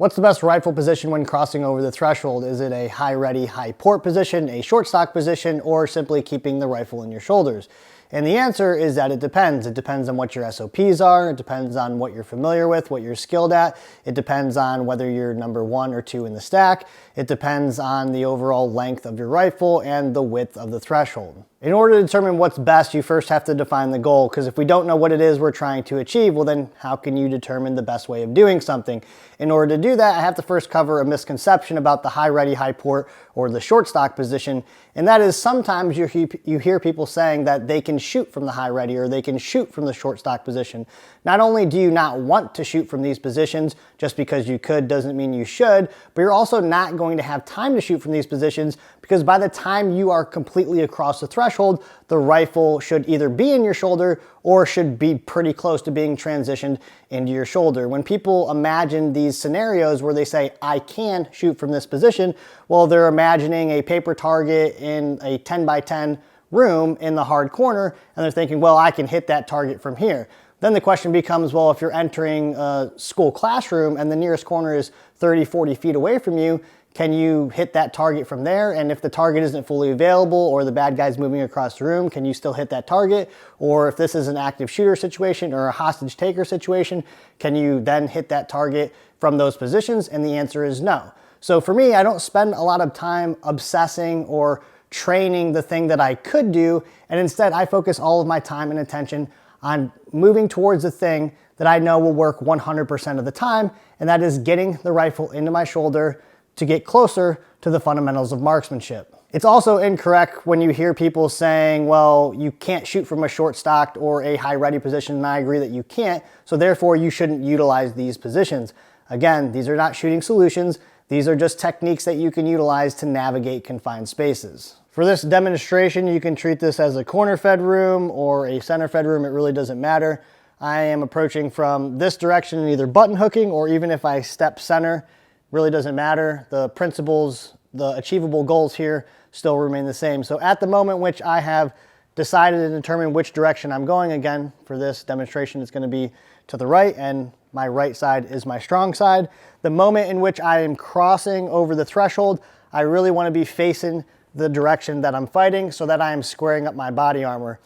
What's the best rifle position when crossing over the threshold? Is it a high ready, high port position, a short stock position, or simply keeping the rifle in your shoulders? And the answer is that it depends. It depends on what your SOPs are. It depends on what you're familiar with, what you're skilled at. It depends on whether you're number 1 or 2 in the stack. It depends on the overall length of your rifle and the width of the threshold. In order to determine what's best, you first have to define the goal, because if we don't know what it is we're trying to achieve, well then how can you determine the best way of doing something? In order to do that, I have to first cover a misconception about the high ready, high port, or the short stock position, and that is sometimes you hear people saying that they can shoot from the high ready or they can shoot from the short stock position. Not only do you not want to shoot from these positions, just because you could doesn't mean you should, but you're also not going to have time to shoot from these positions, because by the time you are completely across the threshold, the rifle should either be in your shoulder or should be pretty close to being transitioned into your shoulder. When people imagine these scenarios where they say, I can shoot from this position, well, they're imagining a paper target in a 10 by 10 room in the hard corner, and they're thinking, well, I can hit that target from here. Then the question becomes, well, if you're entering a school classroom and the nearest corner is 30, 40 feet away from you, can you hit that target from there? And if the target isn't fully available or the bad guy's moving across the room, can you still hit that target? Or if this is an active shooter situation or a hostage taker situation, can you then hit that target from those positions? And the answer is no. So for me, I don't spend a lot of time obsessing or training the thing that I could do, and instead I focus all of my time and attention on moving towards the thing that I know will work 100% of the time, and that is getting the rifle into my shoulder to get closer to the fundamentals of marksmanship. It's also incorrect when you hear people saying, well, you can't shoot from a short stocked or a high ready position, and I agree that you can't, so therefore you shouldn't utilize these positions. Again, these are not shooting solutions. These are just techniques that you can utilize to navigate confined spaces. For this demonstration, you can treat this as a corner fed room or a center fed room. It really doesn't matter. I am approaching from this direction, either button hooking or even if I step center, really doesn't matter. The principles, the achievable goals here still remain the same. So at the moment which I have decided to determine which direction I'm going, again, for this demonstration, it's going to be to the right, and my right side is my strong side. The moment in which I am crossing over the threshold, I really want to be facing the direction that I'm fighting so that I am squaring up my body armor.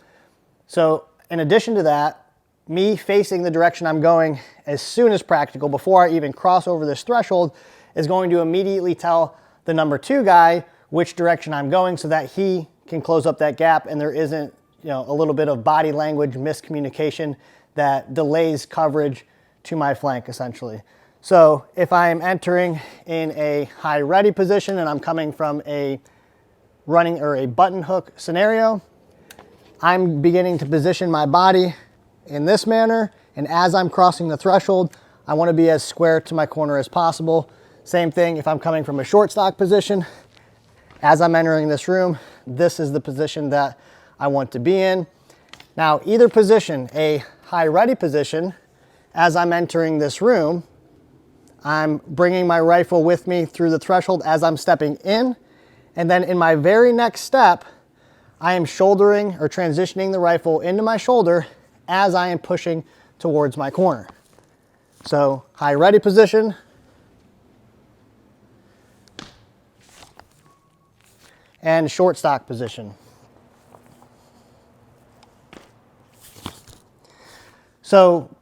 So in addition to that, me facing the direction I'm going as soon as practical before I even cross over this threshold is going to immediately tell the number 2 guy which direction I'm going so that he can close up that gap and there isn't, a little bit of body language miscommunication that delays coverage to my flank essentially. So if I am entering in a high ready position and I'm coming from a running or a button hook scenario, I'm beginning to position my body in this manner, and as I'm crossing the threshold, I want to be as square to my corner as possible. Same thing if I'm coming from a short stock position. As I'm entering this room, this is the position that I want to be in. Now, either position, a high ready position, as I'm entering this room, I'm bringing my rifle with me through the threshold as I'm stepping in, and then in my very next step, I am shouldering or transitioning the rifle into my shoulder as I am pushing towards my corner. So high ready position, and short stock position. So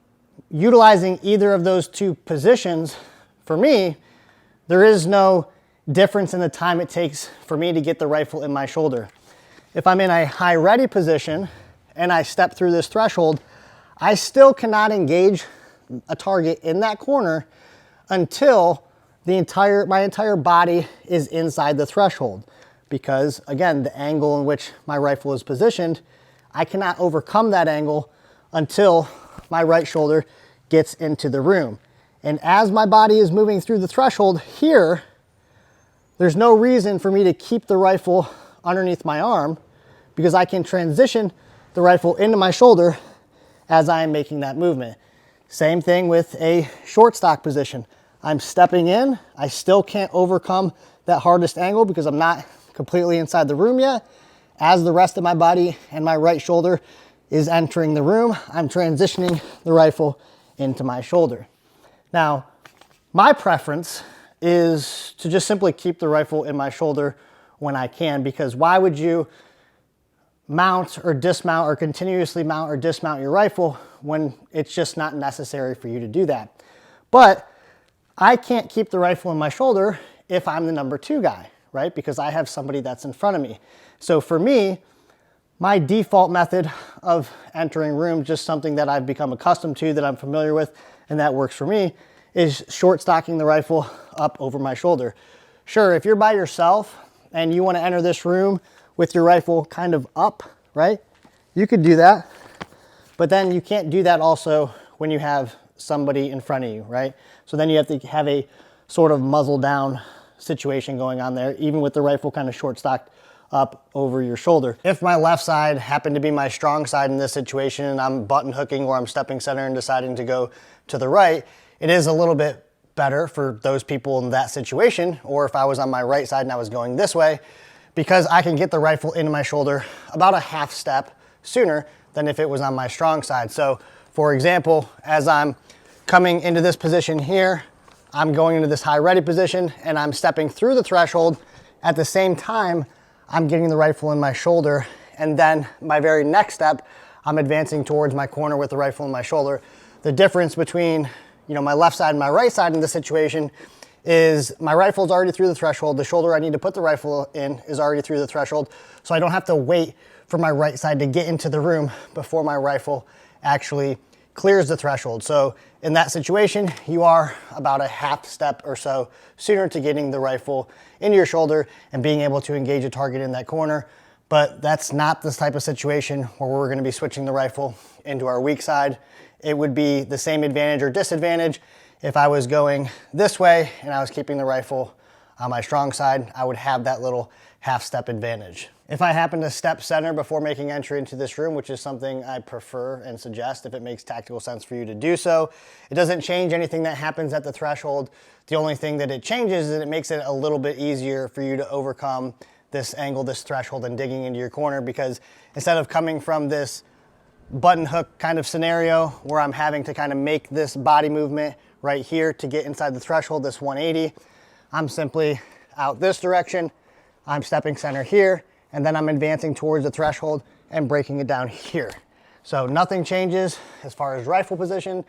utilizing either of those 2 positions, for me, there is no difference in the time it takes for me to get the rifle in my shoulder. If I'm in a high ready position and I step through this threshold, I still cannot engage a target in that corner until my entire body is inside the threshold. Because again, the angle in which my rifle is positioned, I cannot overcome that angle until my right shoulder gets into the room. And as my body is moving through the threshold here, there's no reason for me to keep the rifle underneath my arm because I can transition the rifle into my shoulder as I am making that movement. Same thing with a short stock position. I'm stepping in, I still can't overcome that hardest angle because I'm not completely inside the room yet. As the rest of my body and my right shoulder is entering the room, I'm transitioning the rifle into my shoulder. Now, My preference is to just simply keep the rifle in my shoulder when I can, because why would you mount or dismount or continuously mount or dismount your rifle when it's just not necessary for you to do that? But I can't keep the rifle in my shoulder if I'm the number 2 guy, right? Because I have somebody that's in front of me. So for me, my default method of entering rooms, just something that I've become accustomed to, that I'm familiar with, and that works for me, is short stocking the rifle up over my shoulder. Sure, if you're by yourself and you want to enter this room with your rifle kind of up, right? You could do that, but then you can't do that also when you have somebody in front of you, right? So then you have to have a sort of muzzle down situation going on there, even with the rifle kind of short stocked up over your shoulder. If my left side happened to be my strong side in this situation and I'm button hooking or I'm stepping center and deciding to go to the right, it is a little bit better for those people in that situation. Or if I was on my right side and I was going this way, because I can get the rifle into my shoulder about a half step sooner than if it was on my strong side. So for example, as I'm coming into this position here, I'm going into this high ready position and I'm stepping through the threshold. At the same time, I'm getting the rifle in my shoulder, and then my very next step, I'm advancing towards my corner with the rifle in my shoulder. The difference between, my left side and my right side in this situation is my rifle's already through the threshold. The shoulder I need to put the rifle in is already through the threshold, so I don't have to wait for my right side to get into the room before my rifle actually clears the threshold. So in that situation, you are about a half step or so sooner to getting the rifle into your shoulder and being able to engage a target in that corner. But that's not this type of situation where we're going to be switching the rifle into our weak side. It would be the same advantage or disadvantage if I was going this way and I was keeping the rifle on my strong side. I would have that little half step advantage. If I happen to step center before making entry into this room, which is something I prefer and suggest if it makes tactical sense for you to do so, it doesn't change anything that happens at the threshold. The only thing that it changes is it makes it a little bit easier for you to overcome this angle, this threshold, and digging into your corner, because instead of coming from this button hook kind of scenario where I'm having to kind of make this body movement right here to get inside the threshold, this 180, I'm simply out this direction, I'm stepping center here, and then I'm advancing towards the threshold and breaking it down here. So nothing changes as far as rifle position,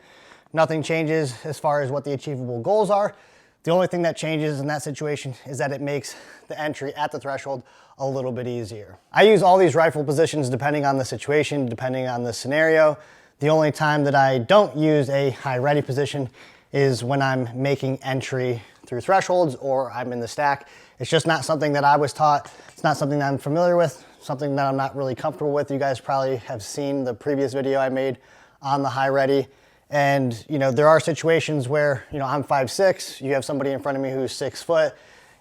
nothing changes as far as what the achievable goals are. The only thing that changes in that situation is that it makes the entry at the threshold a little bit easier. I use all these rifle positions depending on the situation, depending on the scenario. The only time that I don't use a high ready position is when I'm making entry through thresholds or I'm in the stack. It's just not something that I was taught. It's not something that I'm familiar with, something that I'm not really comfortable with. You guys probably have seen the previous video I made on the high ready. And there are situations where I'm 5'6", you have somebody in front of me who's 6 foot.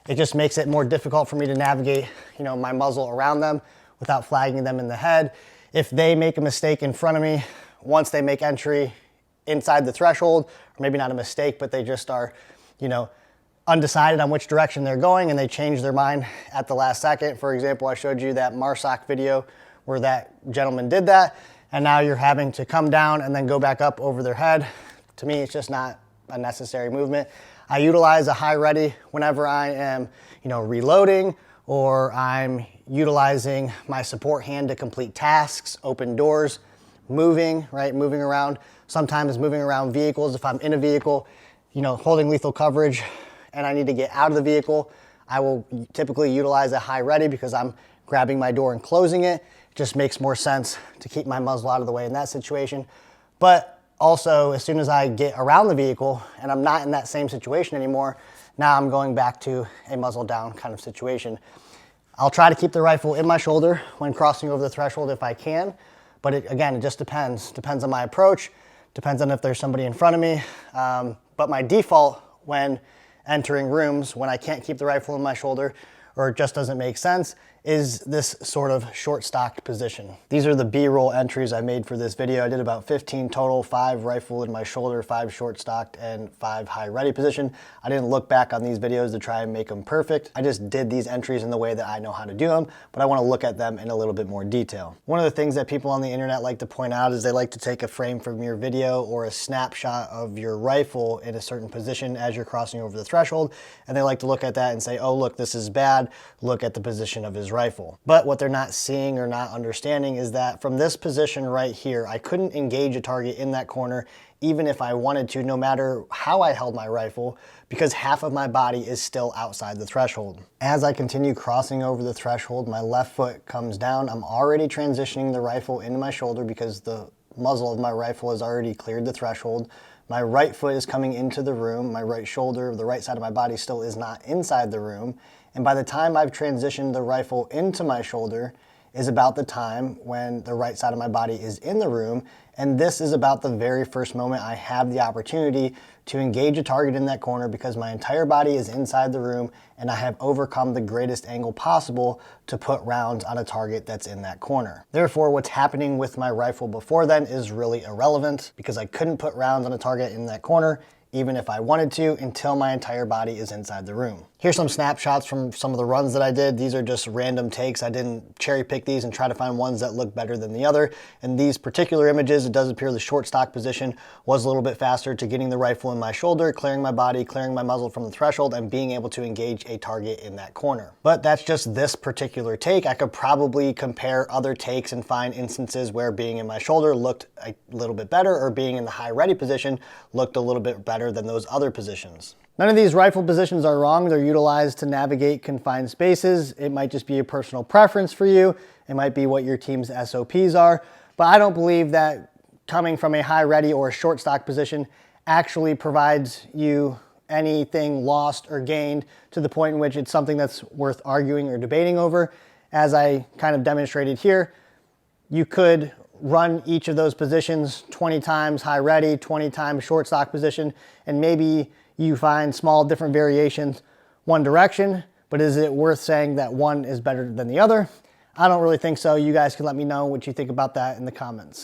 It just makes it more difficult for me to navigate my muzzle around them without flagging them in the head. If they make a mistake in front of me, once they make entry inside the threshold, or maybe not a mistake, but they just are undecided on which direction they're going and they change their mind at the last second. For example, I showed you that Marsoc video where that gentleman did that, and now you're having to come down and then go back up over their head. To me, it's just not a necessary movement. I utilize a high ready whenever I am, reloading, or I'm utilizing my support hand to complete tasks, open doors, moving around. Sometimes moving around vehicles. If I'm in a vehicle, holding lethal coverage and I need to get out of the vehicle, I will typically utilize a high ready because I'm grabbing my door and closing it. It just makes more sense to keep my muzzle out of the way in that situation. But also, as soon as I get around the vehicle and I'm not in that same situation anymore, now I'm going back to a muzzle down kind of situation. I'll try to keep the rifle in my shoulder when crossing over the threshold if I can, but again, it just depends. Depends on my approach, depends on if there's somebody in front of me. But my default when entering rooms, when I can't keep the rifle in my shoulder or it just doesn't make sense, is this sort of short stocked position. These are the B-roll entries I made for this video. I did about 15 total, 5 rifle in my shoulder, 5 short stocked, and 5 high ready position. I didn't look back on these videos to try and make them perfect. I just did these entries in the way that I know how to do them, but I want to look at them in a little bit more detail. One of the things that people on the internet like to point out is they like to take a frame from your video or a snapshot of your rifle in a certain position as you're crossing over the threshold, and they like to look at that and say, oh look, this is bad, look at the position of his rifle. But what they're not seeing or not understanding is that from this position right here, I couldn't engage a target in that corner even if I wanted to, no matter how I held my rifle, because half of my body is still outside the threshold. As I continue crossing over the threshold, my left foot comes down. I'm already transitioning the rifle into my shoulder because the muzzle of my rifle has already cleared the threshold. My right foot is coming into the room. My right shoulder, the right side of my body, still is not inside the room. And by the time I've transitioned the rifle into my shoulder is about the time when the right side of my body is in the room. And this is about the very first moment I have the opportunity to engage a target in that corner because my entire body is inside the room and I have overcome the greatest angle possible to put rounds on a target that's in that corner. Therefore, what's happening with my rifle before then is really irrelevant because I couldn't put rounds on a target in that corner even if I wanted to, until my entire body is inside the room. Here's some snapshots from some of the runs that I did. These are just random takes. I didn't cherry pick these and try to find ones that look better than the other. In these particular images, it does appear the short stock position was a little bit faster to getting the rifle in my shoulder, clearing my body, clearing my muzzle from the threshold, and being able to engage a target in that corner. But that's just this particular take. I could probably compare other takes and find instances where being in my shoulder looked a little bit better, or being in the high ready position looked a little bit better than those other positions. None of these rifle positions are wrong. They're utilized to navigate confined spaces. It might just be a personal preference for you. It might be what your team's SOPs are. But I don't believe that coming from a high ready or a short stock position actually provides you anything lost or gained to the point in which it's something that's worth arguing or debating over. As I kind of demonstrated here, you could run each of those positions 20 times high ready, 20 times short stock position, and maybe you find small different variations one direction, but is it worth saying that one is better than the other? I don't really think so. You guys can let me know what you think about that in the comments.